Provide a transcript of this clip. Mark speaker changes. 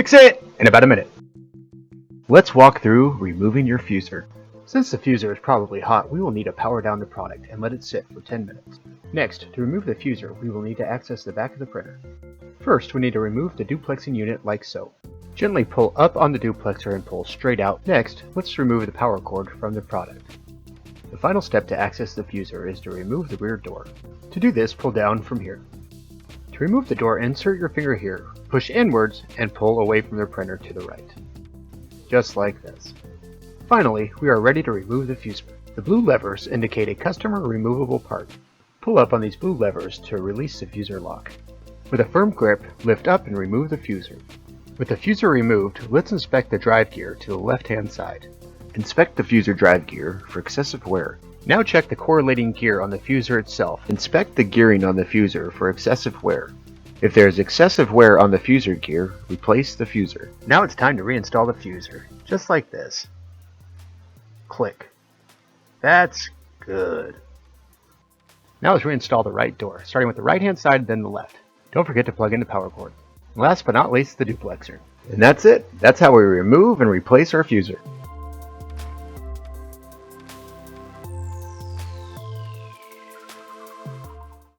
Speaker 1: Fix it in about a minute. Let's walk through removing your fuser. Since the fuser is probably hot, we will need to power down the product and let it sit for 10 minutes. Next, to remove the fuser, we will need to access the back of the printer. First, we need to remove the duplexing unit like so. Gently pull up on the duplexer and pull straight out. Next, let's remove the power cord from the product. The final step to access the fuser is to remove the rear door. To do this, pull down from here. To remove the door, insert your finger here, push inwards, and pull away from the printer to the right. Just like this. Finally, we are ready to remove the fuser. The blue levers indicate a customer removable part. Pull up on these blue levers to release the fuser lock. With a firm grip, lift up and remove the fuser. With the fuser removed, let's inspect the drive gear to the left-hand side. Inspect the fuser drive gear for excessive wear. Now check the correlating gear on the fuser itself. Inspect the gearing on the fuser for excessive wear. If there is excessive wear on the fuser gear, replace the fuser. Now it's time to reinstall the fuser, just like this. Click. That's good. Now let's reinstall the right door, starting with the right-hand side, then the left. Don't forget to plug in the power cord. And last but not least, the duplexer. And that's it. That's how we remove and replace our fuser.